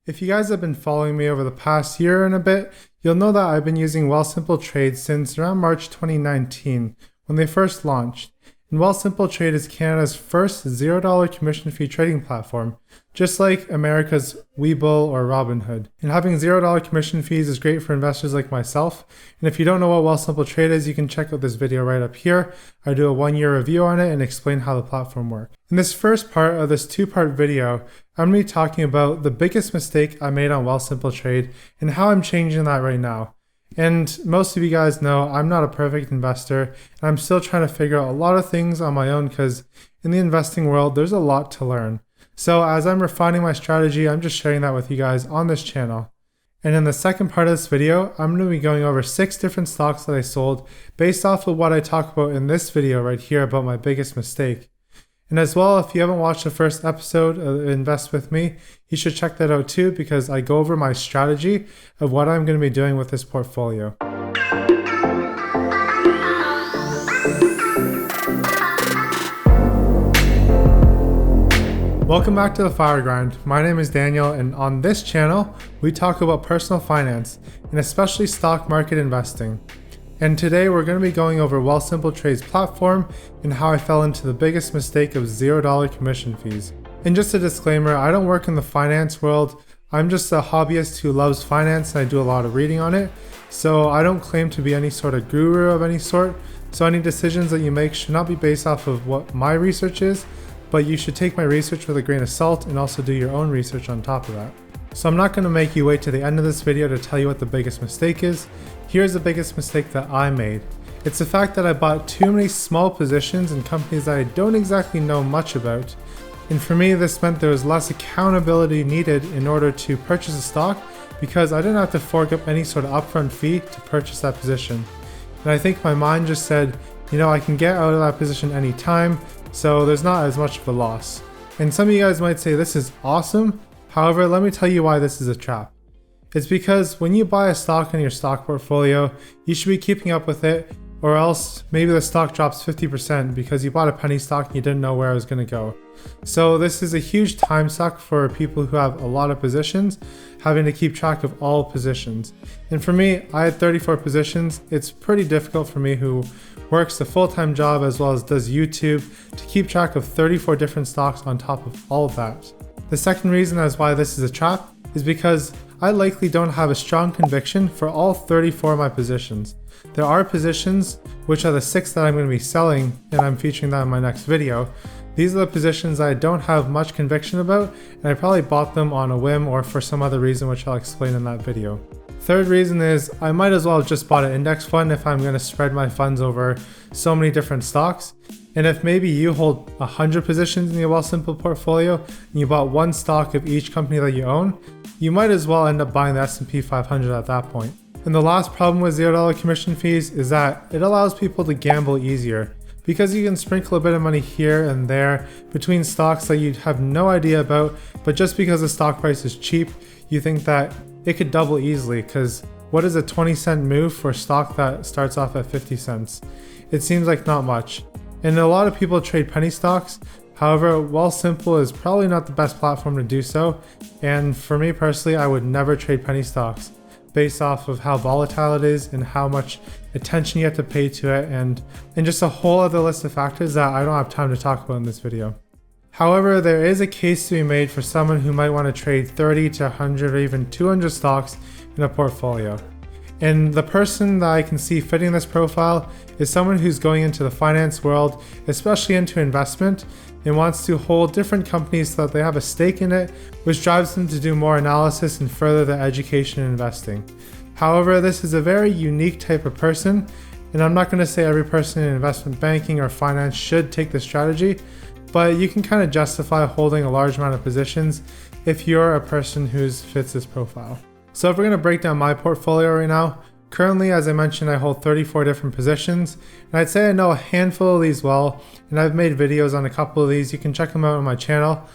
If you guys have been following me over the past year and a bit, you'll know that I've been using Wealthsimple Trade since around March 2019 when they first launched. And Wealthsimple Trade is Canada's first $0 commission fee trading platform, just like America's WeBull or Robinhood. And having $0 commission fees is great for investors like myself. And if you don't know what Wealthsimple Trade is, you can check out this video right up here. I do a 1-year review on it and explain how the platform works. In this first part of this 2-part video, I'm going to be talking about the biggest mistake I made on Wealthsimple Trade and how I'm changing that right now. And most of you guys know I'm not a perfect investor, and I'm still trying to figure out a lot of things on my own because in the investing world, there's a lot to learn. So as I'm refining my strategy, I'm just sharing that with you guys on this channel. And in the second part of this video, I'm going to be going over 6 different stocks that I sold based off of what I talk about in this video right here about my biggest mistake. And as well, if you haven't watched the first episode of Invest With Me, you should check that out too because I go over my strategy of what I'm going to be doing with this portfolio. Welcome back to the Fire Grind. My name is Daniel, and on this channel, we talk about personal finance and especially stock market investing. And today we're going to be going over Wealthsimple Trade's platform and how I fell into the biggest mistake of $0 commission fees. And just a disclaimer, I don't work in the finance world. I'm just a hobbyist who loves finance and I do a lot of reading on it. So I don't claim to be any sort of guru of any sort. So any decisions that you make should not be based off of what my research is, but you should take my research with a grain of salt and also do your own research on top of that. So I'm not going to make you wait to the end of this video to tell you what the biggest mistake is. Here's the biggest mistake that I made. It's the fact that I bought too many small positions in companies that I don't exactly know much about. And for me, this meant there was less accountability needed in order to purchase a stock because I didn't have to fork up any sort of upfront fee to purchase that position. And I think my mind just said, I can get out of that position anytime, so there's not as much of a loss. And some of you guys might say this is awesome. However, let me tell you why this is a trap. It's because when you buy a stock in your stock portfolio, you should be keeping up with it, or else maybe the stock drops 50% because you bought a penny stock and you didn't know where it was going to go. So this is a huge time suck for people who have a lot of positions, having to keep track of all positions. And for me, I had 34 positions. It's pretty difficult for me who works a full-time job as well as does YouTube to keep track of 34 different stocks on top of all of that. The second reason as why this is a trap is because I likely don't have a strong conviction for all 34 of my positions. There are positions, which are the 6 that I'm going to be selling, and I'm featuring that in my next video. These are the positions I don't have much conviction about, and I probably bought them on a whim or for some other reason, which I'll explain in that video. Third reason is I might as well have just bought an index fund if I'm going to spread my funds over so many different stocks. And if maybe you hold 100 positions in your Wealthsimple portfolio and you bought one stock of each company that you own, you might as well end up buying the S&P 500 at that point. And the last problem with $0 commission fees is that it allows people to gamble easier because you can sprinkle a bit of money here and there between stocks that you have no idea about, but just because the stock price is cheap, you think that it could double easily because what is a 20-cent move for a stock that starts off at 50 cents? It seems like not much. And a lot of people trade penny stocks. However, Wealthsimple is probably not the best platform to do so. And for me personally, I would never trade penny stocks based off of how volatile it is and how much attention you have to pay to it and just a whole other list of factors that I don't have time to talk about in this video. However, there is a case to be made for someone who might want to trade 30 to 100 or even 200 stocks in a portfolio. And the person that I can see fitting this profile is someone who's going into the finance world, especially into investment, and wants to hold different companies so that they have a stake in it, which drives them to do more analysis and further their education in investing. However, this is a very unique type of person, and I'm not going to say every person in investment banking or finance should take this strategy, but you can kind of justify holding a large amount of positions if you're a person who fits this profile. So if we're going to break down my portfolio right now, currently, as I mentioned, I hold 34 different positions, and I'd say I know a handful of these well, and I've made videos on a couple of these. You can check them out on my channel.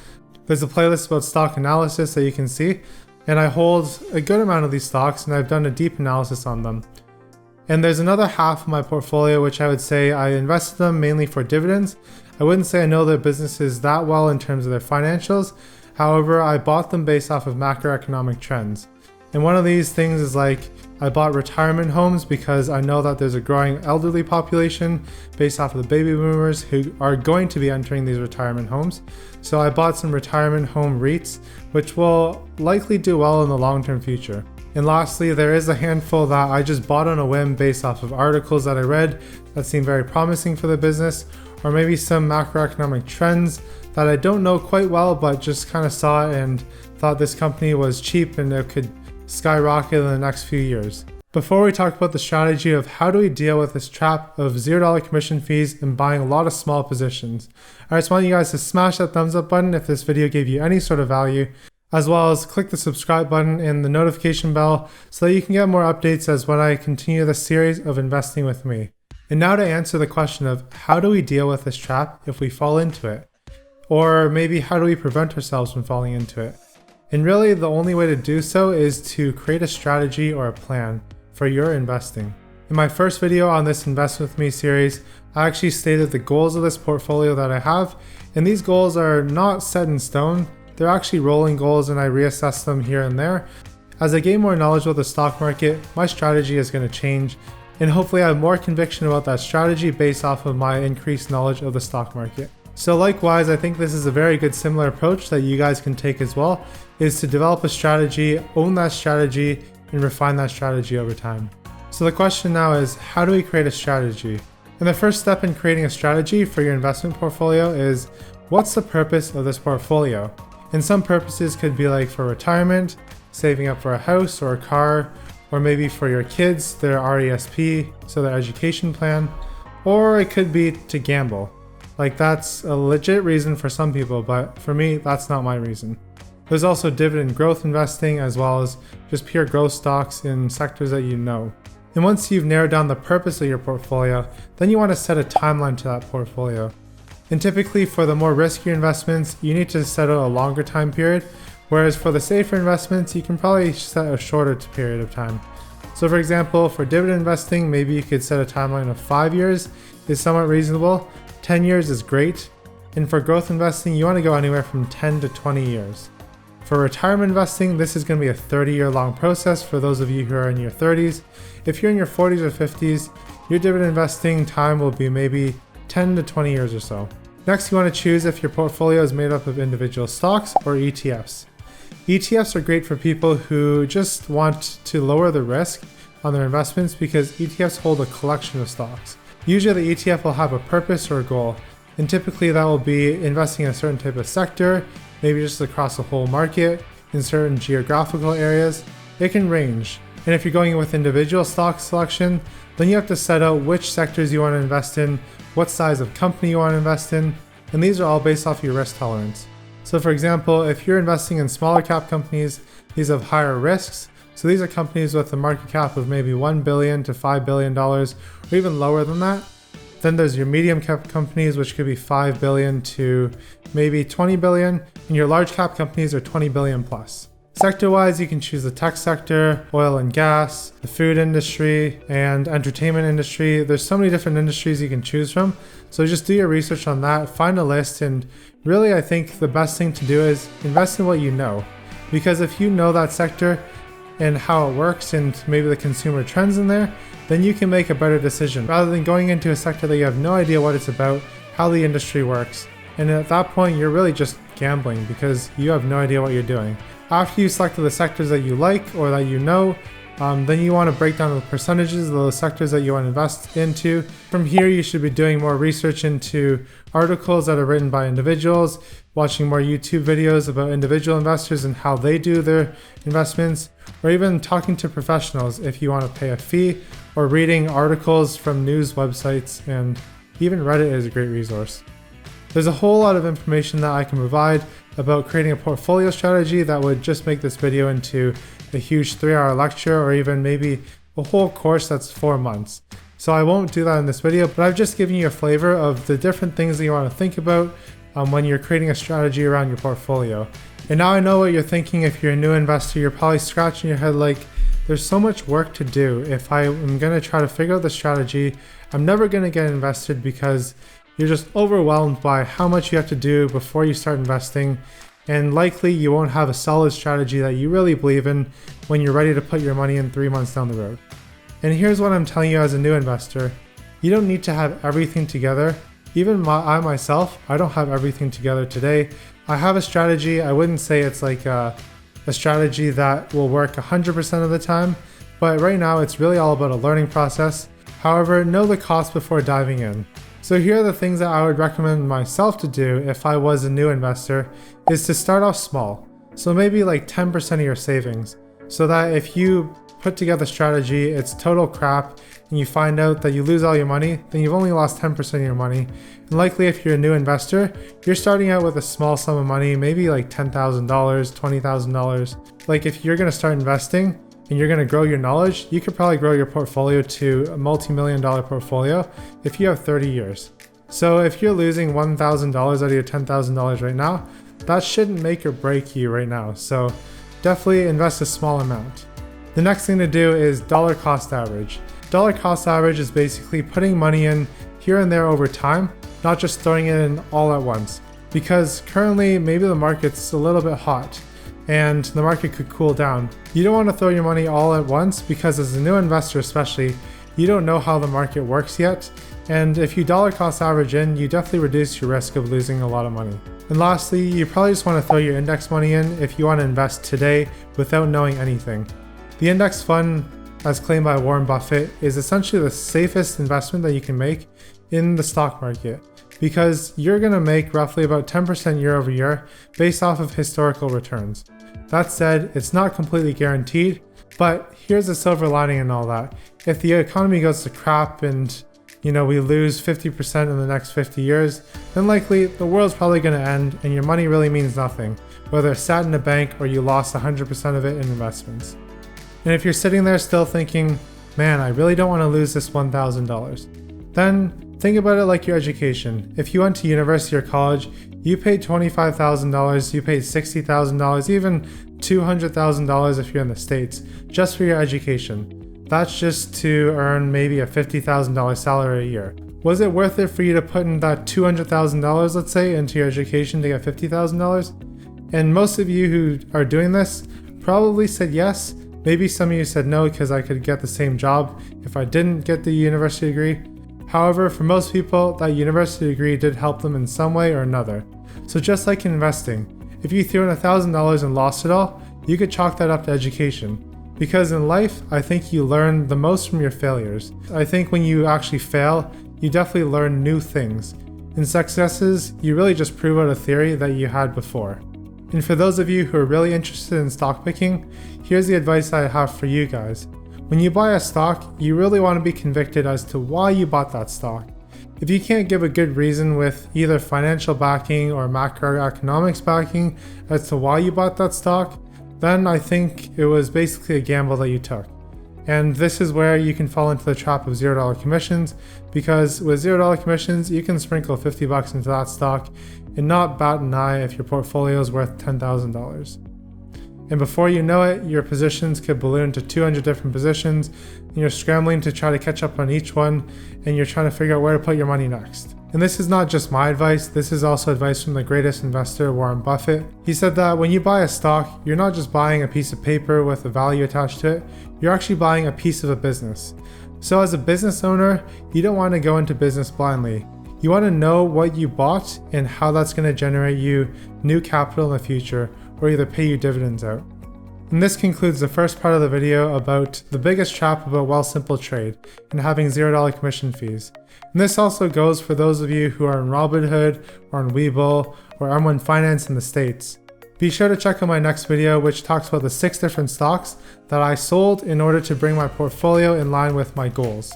There's a playlist about stock analysis that you can see, and I hold a good amount of these stocks, and I've done a deep analysis on them. And there's another half of my portfolio, which I would say I invested them mainly for dividends. I wouldn't say I know their businesses that well in terms of their financials. However, I bought them based off of macroeconomic trends. And one of these things is like, I bought retirement homes because I know that there's a growing elderly population based off of the baby boomers who are going to be entering these retirement homes. So I bought some retirement home REITs, which will likely do well in the long-term future. And lastly, there is a handful that I just bought on a whim based off of articles that I read that seem very promising for the business, or maybe some macroeconomic trends that I don't know quite well, but just kind of saw it and thought this company was cheap and it could skyrocket in the next few years. Before we talk about the strategy of how do we deal with this trap of $0 commission fees and buying a lot of small positions, I just want you guys to smash that thumbs up button if this video gave you any sort of value, as well as click the subscribe button and the notification bell so that you can get more updates as when I continue this series of investing with me. And now to answer the question of how do we deal with this trap if we fall into it? Or maybe how do we prevent ourselves from falling into it? And really the only way to do so is to create a strategy or a plan for your investing. In my first video on this Invest With Me series, I actually stated the goals of this portfolio that I have, and these goals are not set in stone. They're actually rolling goals and I reassess them here and there. As I gain more knowledge about the stock market, my strategy is going to change, and hopefully I have more conviction about that strategy based off of my increased knowledge of the stock market. So likewise, I think this is a very good similar approach that you guys can take as well, is to develop a strategy, own that strategy, and refine that strategy over time. So the question now is, how do we create a strategy? And the first step in creating a strategy for your investment portfolio is, what's the purpose of this portfolio? And some purposes could be like for retirement, saving up for a house or a car, or maybe for your kids, their RESP, so their education plan, or it could be to gamble. Like that's a legit reason for some people, but for me, that's not my reason. There's also dividend growth investing as well as just pure growth stocks in sectors that you know. And once you've narrowed down the purpose of your portfolio, then you want to set a timeline to that portfolio. And typically for the more riskier investments, you need to set out a longer time period, whereas for the safer investments, you can probably set a shorter period of time. So for example, for dividend investing, maybe you could set a timeline of 5 years is somewhat reasonable. 10 years is great. And for growth investing, you want to go anywhere from 10 to 20 years. For retirement investing, this is going to be a 30-year long process for those of you who are in your 30s. If you're in your 40s or 50s, your dividend investing time will be maybe 10 to 20 years or so. Next, you want to choose if your portfolio is made up of individual stocks or ETFs. ETFs are great for people who just want to lower the risk on their investments because ETFs hold a collection of stocks. Usually the ETF will have a purpose or a goal, and typically that will be investing in a certain type of sector, maybe just across the whole market, in certain geographical areas. It can range. And if you're going with individual stock selection, then you have to set out which sectors you want to invest in, what size of company you want to invest in, and these are all based off your risk tolerance. So for example, if you're investing in smaller cap companies, these have higher risks. So these are companies with a market cap of maybe $1 billion to $5 billion, or even lower than that. Then there's your medium cap companies, which could be $5 billion to maybe $20 billion, and your large cap companies are $20 billion plus. Sector-wise, you can choose the tech sector, oil and gas, the food industry, and entertainment industry. There's so many different industries you can choose from. So just do your research on that, find a list, and really I think the best thing to do is invest in what you know. Because if you know that sector and how it works and maybe the consumer trends in there, then you can make a better decision rather than going into a sector that you have no idea what it's about, how the industry works. And at that point, you're really just gambling because you have no idea what you're doing. After you select the sectors that you like or that you know, then you want to break down the percentages of those sectors that you want to invest into. From here, you should be doing more research into articles that are written by individuals, watching more YouTube videos about individual investors and how they do their investments, or even talking to professionals if you want to pay a fee, or reading articles from news websites, and even Reddit is a great resource. There's a whole lot of information that I can provide about creating a portfolio strategy that would just make this video into a huge 3-hour lecture or even maybe a whole course that's 4 months. So I won't do that in this video, but I've just given you a flavor of the different things that you want to think about when you're creating a strategy around your portfolio. And now I know what you're thinking. If you're a new investor, you're probably scratching your head like, there's so much work to do. If I am going to try to figure out the strategy, I'm never going to get invested because you're just overwhelmed by how much you have to do before you start investing. and likely you won't have a solid strategy that you really believe in when you're ready to put your money in 3 months down the road. And here's what I'm telling you as a new investor. You don't need to have everything together. Even I myself, I don't have everything together today. I have a strategy. I wouldn't say it's like a strategy that will work 100% of the time, but right now it's really all about a learning process. However, know the cost before diving in. So here are the things that I would recommend myself to do if I was a new investor, is to start off small. So maybe like 10% of your savings, so that if you put together a strategy, it's total crap, and you find out that you lose all your money, then you've only lost 10% of your money. And likely if you're a new investor, you're starting out with a small sum of money, maybe like $10,000, $20,000. Like if you're gonna start investing and you're gonna grow your knowledge, you could probably grow your portfolio to a multi-million-dollar portfolio if you have 30 years. So if you're losing $1,000 out of your $10,000 right now, that shouldn't make or break you right now. So definitely invest a small amount. The next thing to do is dollar cost average. Dollar cost average is basically putting money in here and there over time, not just throwing it in all at once. Because currently maybe the market's a little bit hot and the market could cool down. You don't want to throw your money all at once, because as a new investor especially, you don't know how the market works yet. And if you dollar cost average in, you definitely reduce your risk of losing a lot of money. And lastly, you probably just want to throw your index money in if you want to invest today without knowing anything. The index fund, as claimed by Warren Buffett, is essentially the safest investment that you can make in the stock market, because you're going to make roughly about 10% year over year based off of historical returns. That said, it's not completely guaranteed, but here's the silver lining in all that. If the economy goes to crap and we lose 50% in the next 50 years, then likely the world's probably going to end and your money really means nothing, whether it's sat in a bank or you lost 100% of it in investments. And if you're sitting there still thinking, man, I really don't want to lose this $1,000, then think about it like your education. If you went to university or college, you paid $25,000, you paid $60,000, even $200,000 if you're in the States, just for your education. That's just to earn maybe a $50,000 salary a year. Was it worth it for you to put in that $200,000, let's say, into your education to get $50,000? And most of you who are doing this probably said yes. Maybe some of you said no because I could get the same job if I didn't get the university degree. However, for most people, that university degree did help them in some way or another. So just like in investing, if you threw in $1,000 and lost it all, you could chalk that up to education. Because in life, I think you learn the most from your failures. I think when you actually fail, you definitely learn new things. In successes, you really just prove out a theory that you had before. And for those of you who are really interested in stock picking, here's the advice I have for you guys. When you buy a stock, you really want to be convicted as to why you bought that stock. If you can't give a good reason with either financial backing or macroeconomics backing as to why you bought that stock, then I think it was basically a gamble that you took. And this is where you can fall into the trap of $0 commissions, because with $0 commissions, you can sprinkle $50 into that stock and not bat an eye if your portfolio is worth $10,000. And before you know it, your positions could balloon to 200 different positions, and you're scrambling to try to catch up on each one, and you're trying to figure out where to put your money next. And this is not just my advice, this is also advice from the greatest investor, Warren Buffett. He said that when you buy a stock, you're not just buying a piece of paper with a value attached to it, you're actually buying a piece of a business. So as a business owner, you don't want to go into business blindly. You want to know what you bought and how that's going to generate you new capital in the future, or either pay you dividends out. And this concludes the first part of the video about the biggest trap about Wealthsimple Trade and having $0 commission fees. And this also goes for those of you who are in Robinhood or on WeBull or M1 Finance in the States. Be sure to check out my next video, which talks about the 6 different stocks that I sold in order to bring my portfolio in line with my goals.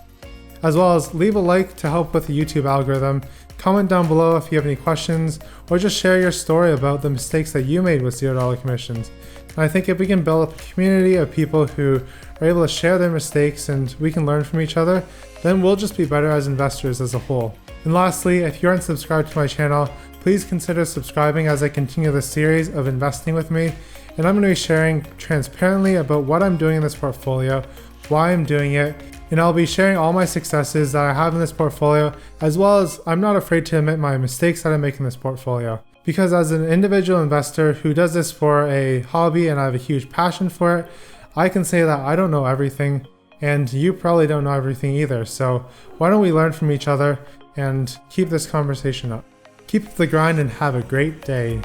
As well as leave a like to help with the YouTube algorithm, comment down below if you have any questions, or just share your story about the mistakes that you made with $0 commissions. And I think if we can build up a community of people who are able to share their mistakes and we can learn from each other, then we'll just be better as investors as a whole. And lastly, if you aren't subscribed to my channel, please consider subscribing as I continue this series of investing with me. And I'm going to be sharing transparently about what I'm doing in this portfolio, why I'm doing it, and I'll be sharing all my successes that I have in this portfolio, as well as I'm not afraid to admit my mistakes that I make in this portfolio. Because as an individual investor who does this for a hobby and I have a huge passion for it, I can say that I don't know everything, and you probably don't know everything either. So why don't we learn from each other and keep this conversation up? Keep the grind and have a great day.